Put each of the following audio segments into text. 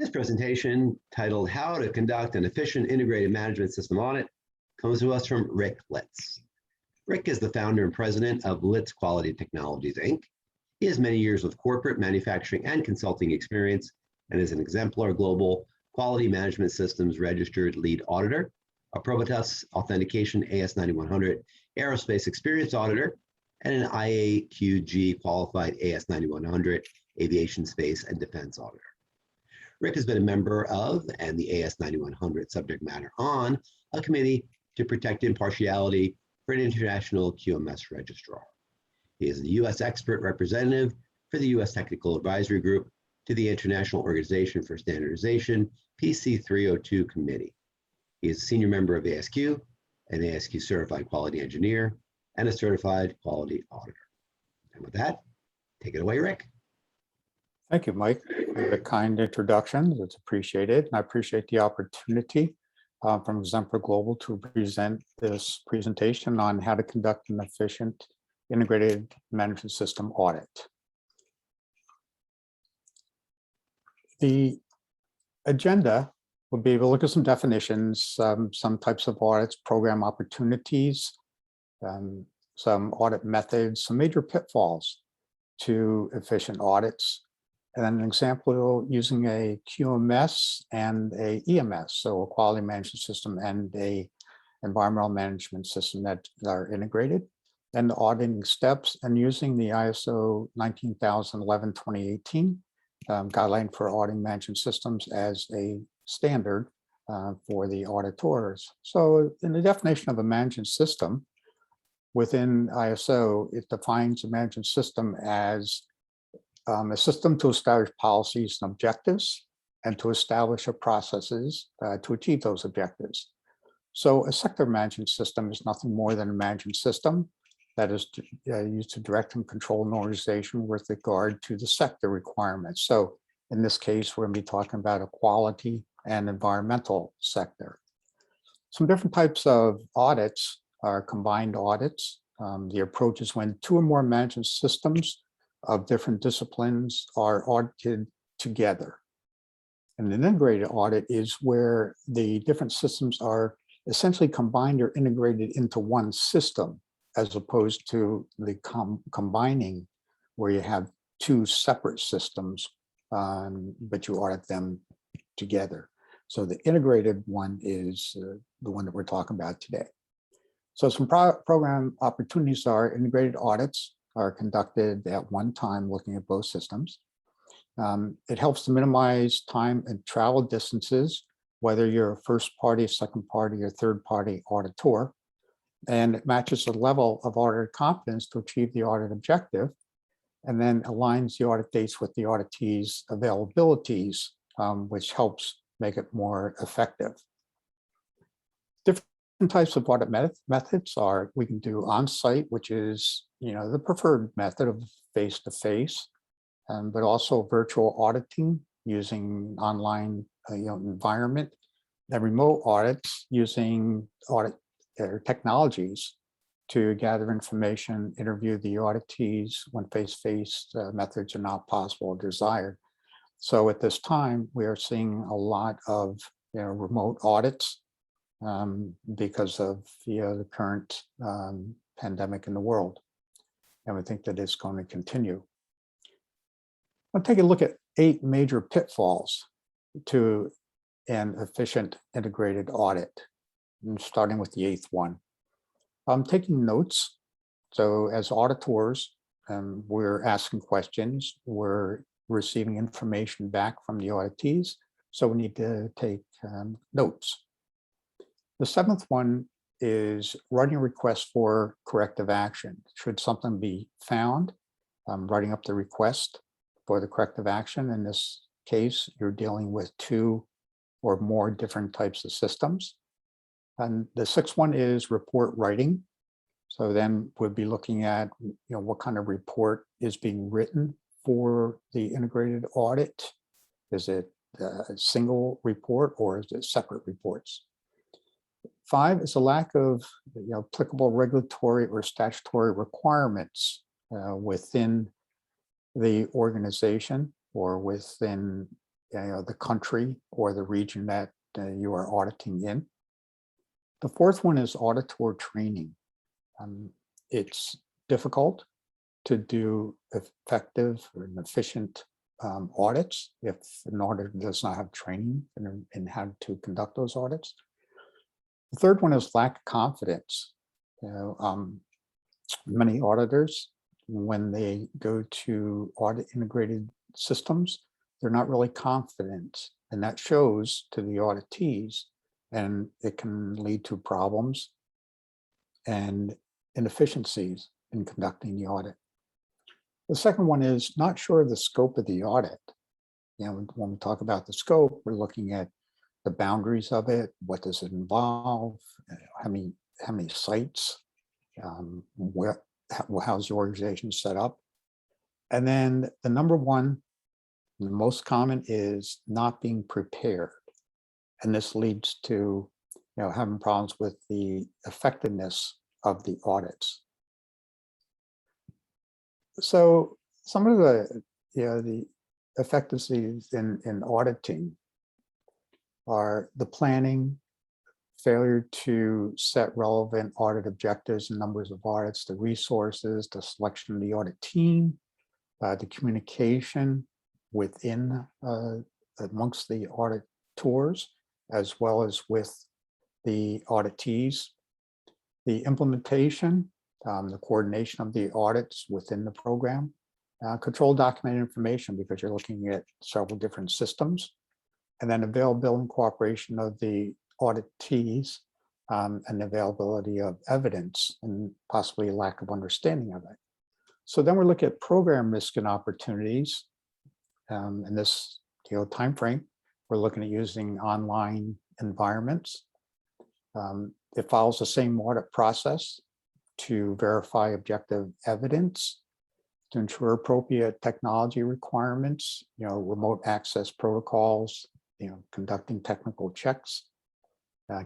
This presentation, titled How to Conduct an Efficient Integrated Management System Audit, comes to us from Rick Litz. Rick is the founder and president of Litz Quality Technologies, Inc. He has many years of corporate, manufacturing, and consulting experience and is an Exemplar Global Quality Management Systems Registered Lead Auditor, a Probitas Authentication AS9100 Aerospace Experience Auditor, and an IAQG Qualified AS9100 Aviation, Space, and Defense Auditor. Rick has been a member of and the AS9100 subject matter on a committee to protect impartiality for an international QMS registrar. He is the U.S. expert representative for the U.S. Technical Advisory Group to the International Organization for Standardization, PC 302 Committee. He is a senior member of ASQ, an ASQ certified quality engineer, and a certified quality auditor. And with that, take it away, Rick. Thank you, Mike, for the kind introduction. It's appreciated. And I appreciate the opportunity from Exemplar Global to present this presentation on how to conduct an efficient integrated management system audit. The agenda will be able to look at some definitions, some types of audits, program opportunities, some audit methods, some major pitfalls to efficient audits, and an example using a QMS and a EMS, so a quality management system and a environmental management system that are integrated, and the auditing steps, and using the ISO 19011-2018 guideline for auditing management systems as a standard for the auditors. So in the definition of a management system within ISO, it defines a management system as a system to establish policies and objectives and to establish processes to achieve those objectives. So a sector management system is nothing more than a management system that is used to direct and control an organization with regard to the sector requirements. So in this case, we're going to be talking about a quality and environmental sector. Some different types of audits are combined audits. The approach is when two or more management systems of different disciplines are audited together. And an integrated audit is where the different systems are essentially combined or integrated into one system, as opposed to the combining where you have two separate systems, but you audit them together. So the integrated one is the one that we're talking about today. So some program opportunities are integrated audits are conducted at one time looking at both systems. It helps to minimize time and travel distances, whether you're a first party, second party, or third party auditor. And it matches the level of auditor competence to achieve the audit objective, and then aligns the audit dates with the auditee's availabilities, which helps make it more effective. Different types of audit methods are, we can do on-site, which is the preferred method of face-to-face, but also virtual auditing using online environment, and remote audits using audit technologies to gather information, interview the auditees when face-to-face methods are not possible or desired. So at this time, we are seeing a lot of remote audits because of the current pandemic in the world. And we think that it's going to continue. I'll take a look at 8 major pitfalls to an efficient integrated audit, and starting with the 8th one. I'm taking notes. So as auditors, we're asking questions, we're receiving information back from the auditees, so we need to take notes. The 7th one is writing a request for corrective action. Should something be found, writing up the request for the corrective action. In this case, you're dealing with 2 or more different types of systems. And the 6th one is report writing. So then we'll be looking at what kind of report is being written for the integrated audit. Is it a single report or is it separate reports? 5 is a lack of applicable regulatory or statutory requirements within the organization or within the country or the region that you are auditing in. The fourth one is auditor training. It's difficult to do effective and efficient audits if an auditor does not have training in how to conduct those audits. The third one is lack of confidence. Many auditors, when they go to audit integrated systems, they're not really confident, and that shows to the auditees, and it can lead to problems and inefficiencies in conducting the audit. The second one is not sure of the scope of the audit. When we talk about the scope, we're looking at the boundaries of it. What does it involve? How many sites? How's the organization set up? And then the number one, the most common, is not being prepared. And this leads to having problems with the effectiveness of the audits. So some of the effectiveness in auditing are the planning, failure to set relevant audit objectives and numbers of audits, the resources, the selection of the audit team, the communication within amongst the auditors, as well as with the auditees, the implementation, the coordination of the audits within the program, control documented information because you're looking at several different systems, and then availability and cooperation of the auditees, and availability of evidence and possibly lack of understanding of it. So then we look at program risk and opportunities. In this time frame, we're looking at using online environments. It follows the same audit process to verify objective evidence, to ensure appropriate technology requirements, remote access protocols, conducting technical checks,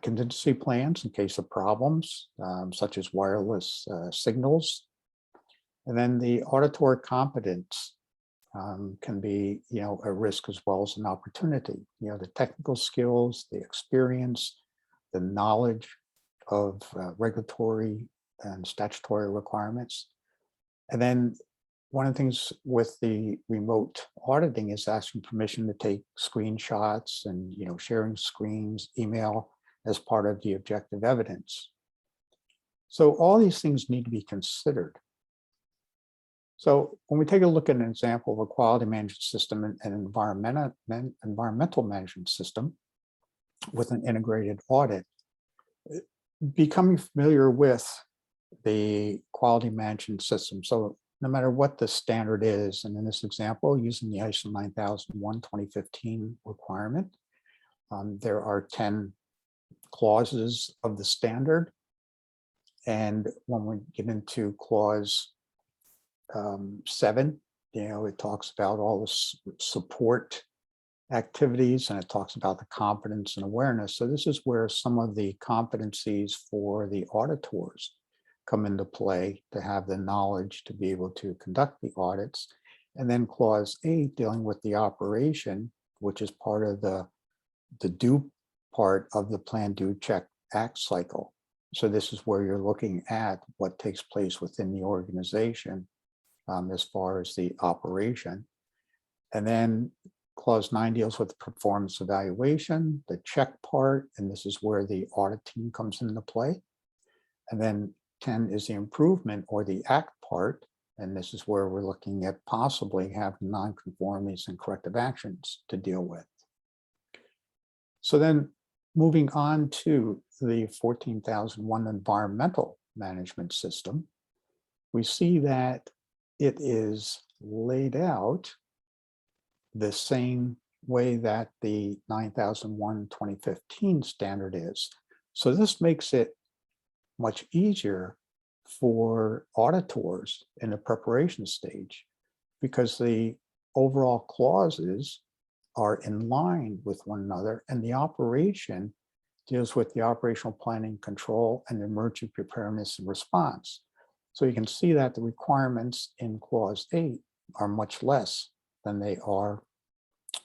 contingency plans in case of problems, such as wireless signals. And then the auditor competence can be, a risk as well as an opportunity. The technical skills, the experience, the knowledge of regulatory and statutory requirements. And then one of the things with the remote auditing is asking permission to take screenshots and, sharing screens, email as part of the objective evidence. So all these things need to be considered. So when we take a look at an example of a quality management system and an environmental management system with an integrated audit, becoming familiar with the quality management system. So no matter what the standard is, and in this example, using the ISO 9001:2015 requirement, there are 10 clauses of the standard. And when we get into clause 7, it talks about all the support activities, and it talks about the competence and awareness. So this is where some of the competencies for the auditors come into play, to have the knowledge to be able to conduct the audits. And then clause 8, dealing with the operation, which is part of the do part of the plan, do, check, act cycle. So this is where you're looking at what takes place within the organization as far as the operation. And then clause 9 deals with the performance evaluation, the check part, and this is where the audit team comes into play. And then 10 is the improvement or the act part, and this is where we're looking at possibly having nonconformities and corrective actions to deal with. So then moving on to the 14001 environmental management system, we see that it is laid out the same way that the 9001:2015 standard is. So this makes it much easier for auditors in the preparation stage, because the overall clauses are in line with one another, and the operation deals with the operational planning, control, and emergency preparedness and response. So you can see that the requirements in clause 8 are much less than they are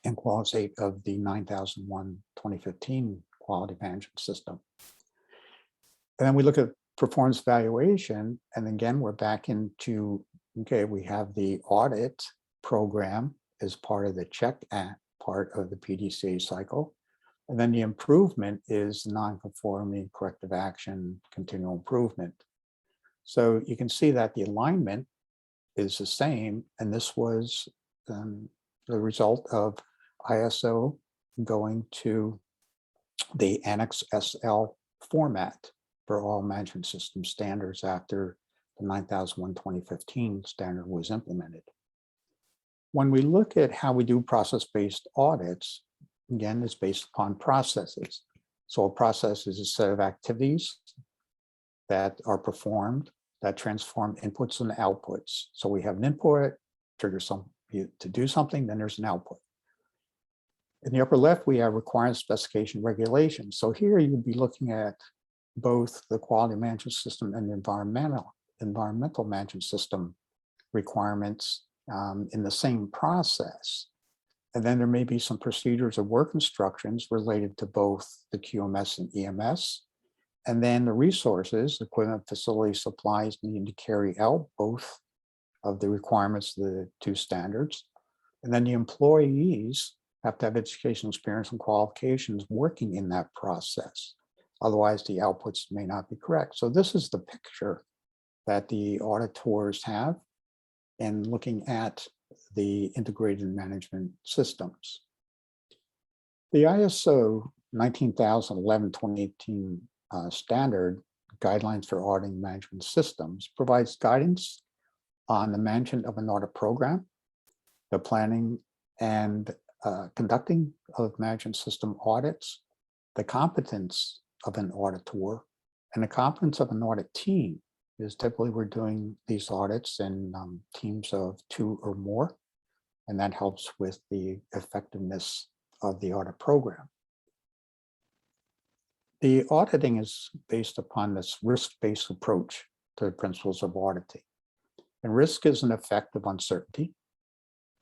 in Clause 8 of the 9001-2015 Quality Management System. And then we look at performance evaluation, and again, we're back into, okay, we have the audit program as part of the check part of the PDCA cycle. And then the improvement is non-conforming, corrective action, continual improvement. So you can see that the alignment is the same, and this was the result of ISO going to the Annex SL format for all management system standards after the 9001-2015 standard was implemented. When we look at how we do process-based audits, again, it's based upon processes. So a process is a set of activities that are performed that transform inputs and outputs. So we have an input, triggers to do something, then there's an output. In the upper left, we have requirements, specification, regulations. So here you would be looking at both the quality management system and the environmental management system requirements in the same process. And then there may be some procedures or work instructions related to both the QMS and EMS. And then the resources, equipment, facility, supplies needing to carry out both of the requirements of the two standards. And then the employees have to have education, experience, and qualifications working in that process. Otherwise, the outputs may not be correct. So this is the picture that the auditors have in looking at the integrated management systems. The ISO 19011-2018 standard guidelines for auditing management systems provides guidance on the management of an audit program, the planning and conducting of management system audits, the competence of an auditor, and the competence of an audit team. Is typically we're doing these audits in teams of 2 or more, and that helps with the effectiveness of the audit program. The auditing is based upon this risk-based approach to the principles of auditing. And risk is an effect of uncertainty.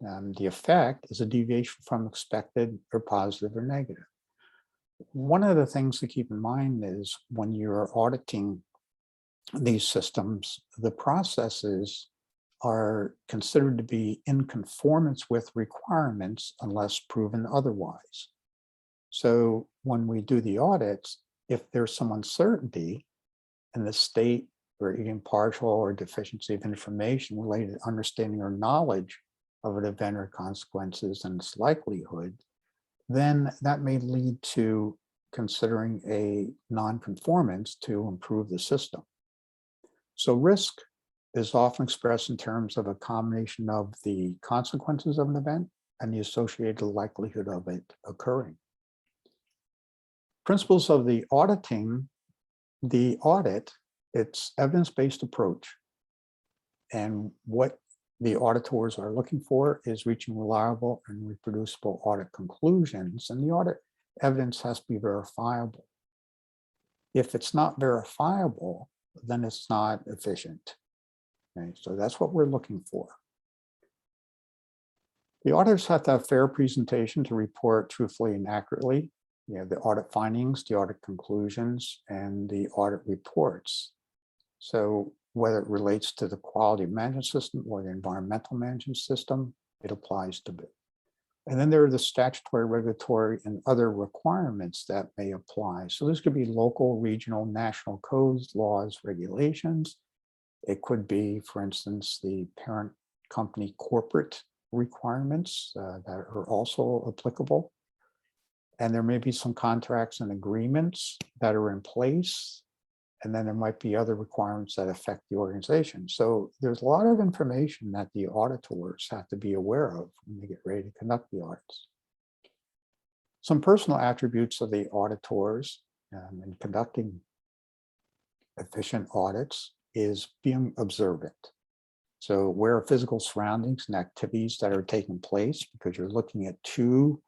The effect is a deviation from expected or positive or negative. One of the things to keep in mind is when you're auditing these systems, the processes are considered to be in conformance with requirements unless proven otherwise. So when we do the audits, if there's some uncertainty in the state or even partial or deficiency of information related to understanding or knowledge of an event or consequences and its likelihood, then that may lead to considering a non-conformance to improve the system. So risk is often expressed in terms of a combination of the consequences of an event and the associated likelihood of it occurring. Principles of the auditing, the audit, it's evidence-based approach. And what the auditors are looking for is reaching reliable and reproducible audit conclusions, and the audit evidence has to be verifiable. If it's not verifiable, then it's not efficient. Okay, so that's what we're looking for. The auditors have to have fair presentation to report truthfully and accurately. You know, the audit findings, the audit conclusions, and the audit reports. So whether it relates to the quality management system or the environmental management system, it applies to it. And then there are the statutory, regulatory, and other requirements that may apply. So this could be local, regional, national codes, laws, regulations. It could be, for instance, the parent company corporate requirements that are also applicable. And there may be some contracts and agreements that are in place. And then there might be other requirements that affect the organization. So there's a lot of information that the auditors have to be aware of when they get ready to conduct the audits. Some personal attributes of the auditors in conducting efficient audits is being observant. So aware of physical surroundings and activities that are taking place, because you're looking at two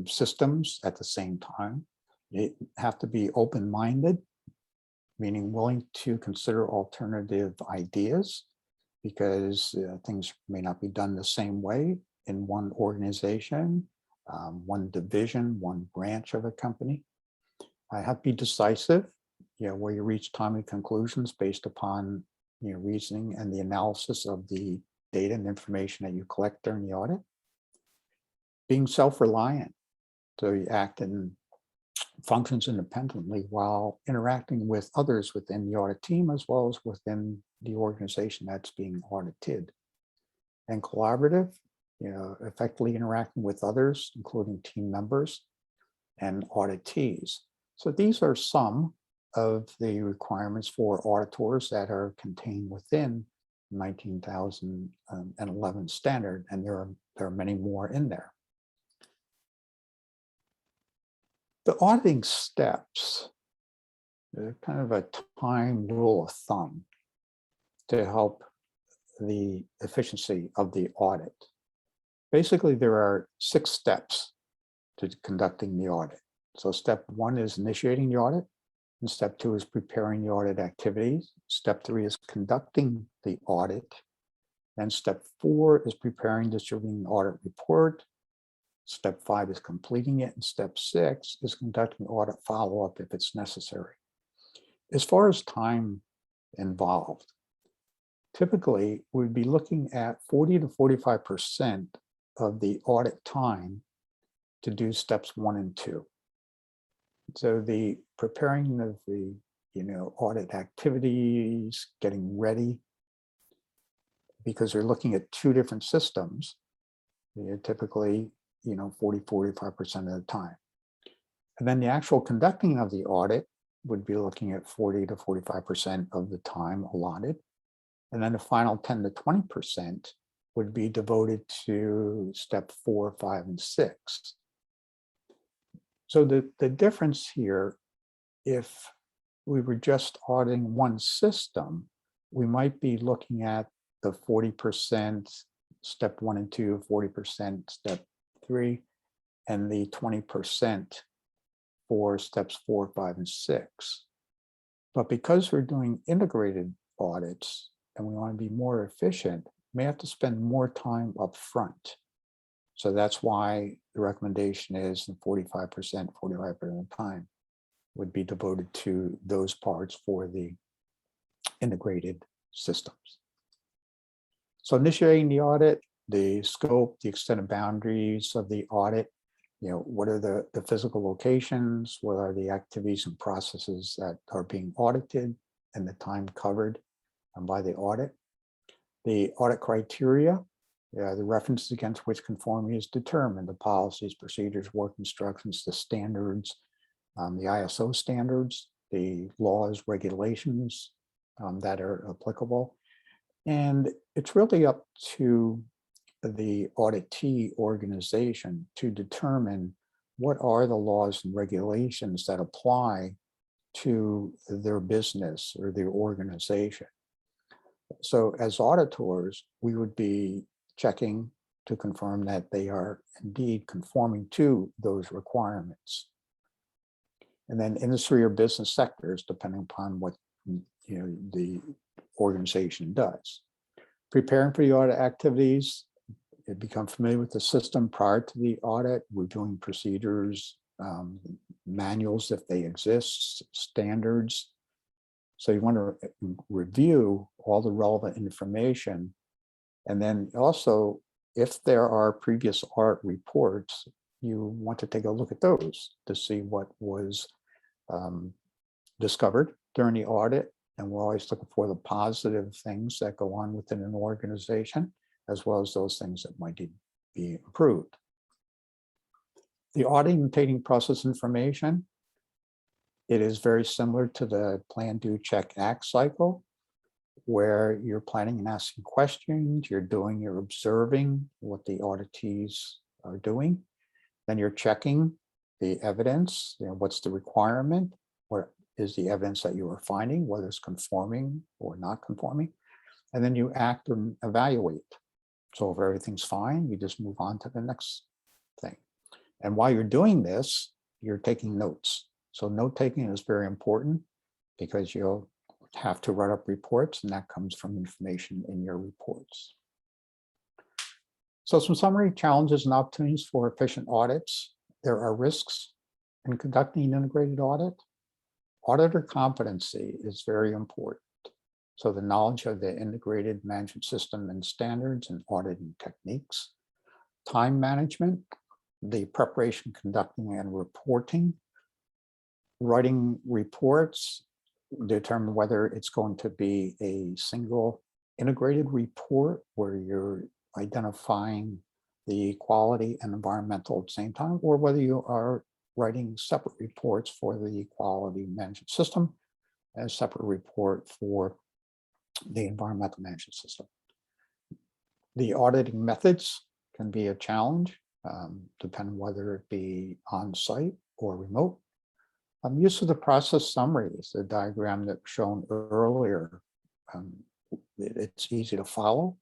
systems at the same time. You have to be open-minded, meaning willing to consider alternative ideas, because things may not be done the same way in one organization, one division, one branch of a company. I have to be decisive, where you reach timely conclusions based upon reasoning and the analysis of the data and information that you collect during the audit. Being self-reliant, so you act and functions independently while interacting with others within the audit team as well as within the organization that's being audited. And collaborative, effectively interacting with others, including team members and auditees. So these are some of the requirements for auditors that are contained within 19,011 standard, and there are many more in there. The auditing steps, they're kind of a time rule of thumb to help the efficiency of the audit. Basically, there are 6 steps to conducting the audit. So step 1 is initiating the audit, and step 2 is preparing the audit activities. Step 3 is conducting the audit. Then step 4 is preparing, distributing the audit report. Step 5 is completing it, and step 6 is conducting audit follow-up if it's necessary. As far as time involved, typically we'd be looking at 40 to 45% of the audit time to do steps 1 and 2. So the preparing of the audit activities, getting ready, because they're looking at 2 different systems, typically 40-45% of the time. And then the actual conducting of the audit would be looking at 40 to 45% of the time allotted. And then the final 10 to 20% would be devoted to step 4, 5, and 6. So the difference here, if we were just auditing one system, we might be looking at the 40% step 1 and 2, 40% step 3, and the 20% for steps 4, 5, and 6. But because we're doing integrated audits and we want to be more efficient, we may have to spend more time up front. So that's why the recommendation is the 45% of the time would be devoted to those parts for the integrated systems. So initiating the audit, the scope, the extent of boundaries of the audit, what are the physical locations, what are the activities and processes that are being audited, and the time covered by the audit. The audit criteria, the references against which conformity is determined, the policies, procedures, work instructions, the standards, the ISO standards, the laws, regulations that are applicable. And it's really up to the auditee organization to determine what are the laws and regulations that apply to their business or their organization. So as auditors, we would be checking to confirm that they are indeed conforming to those requirements. And then industry or business sectors, depending upon what the organization does. Preparing for the audit activities, become familiar with the system prior to the audit, reviewing procedures, manuals if they exist, standards. So you want to review all the relevant information. And then also, if there are previous audit reports, you want to take a look at those to see what was discovered during the audit. And we're always looking for the positive things that go on within an organization, as well as those things that might be improved. The auditing and obtaining process information, it is very similar to the plan, do, check, act cycle, where you're planning and asking questions, you're observing what the auditees are doing. Then you're checking the evidence, what's the requirement, what is the evidence that you are finding, whether it's conforming or not conforming. And then you act and evaluate. So if everything's fine, you just move on to the next thing. And while you're doing this, you're taking notes. So note taking is very important because you'll have to write up reports, and that comes from information in your reports. So some summary challenges and opportunities for efficient audits. There are risks in conducting an integrated audit. Auditor competency is very important. So the knowledge of the integrated management system and standards and auditing techniques. Time management, the preparation, conducting, and reporting. Writing reports, determine whether it's going to be a single integrated report where you're identifying the quality and environmental at the same time, or whether you are writing separate reports for the quality management system and a separate report for the environmental management system. The auditing methods can be a challenge, depending whether it be on-site or remote. Use of the process summaries, the diagram that was shown earlier, it's easy to follow,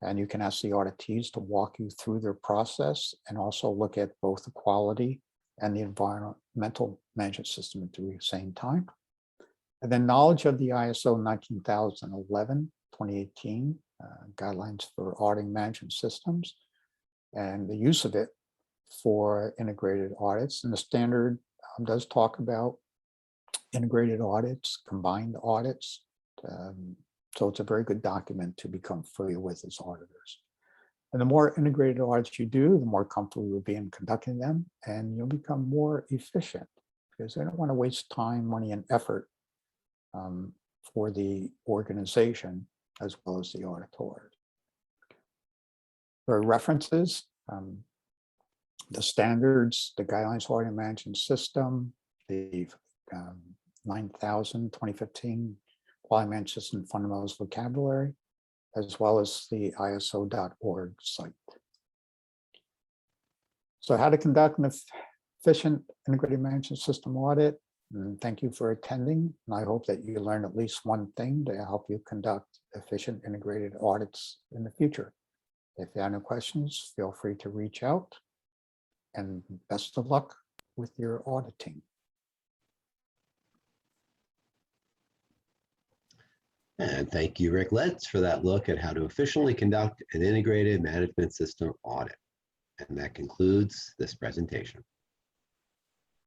and you can ask the auditees to walk you through their process and also look at both the quality and the environmental management system at the same time. And then knowledge of the ISO 19011, 2018 guidelines for auditing management systems and the use of it for integrated audits. And the standard does talk about integrated audits, combined audits. So it's a very good document to become familiar with as auditors. And the more integrated audits you do, the more comfortable you'll be in conducting them, and you'll become more efficient because they don't want to waste time, money, and effort for the organization as well as the auditors. For references, the standards, the guidelines for auditing management system, the 9000 2015 quality management system fundamentals vocabulary, as well as the ISO.org site. So how to conduct an efficient integrated management system audit. And thank you for attending. And I hope that you learn at least one thing to help you conduct efficient integrated audits in the future. If you have any questions, feel free to reach out, and best of luck with your auditing. And thank you, Rick Letts, for that look at how to efficiently conduct an integrated management system audit. And that concludes this presentation.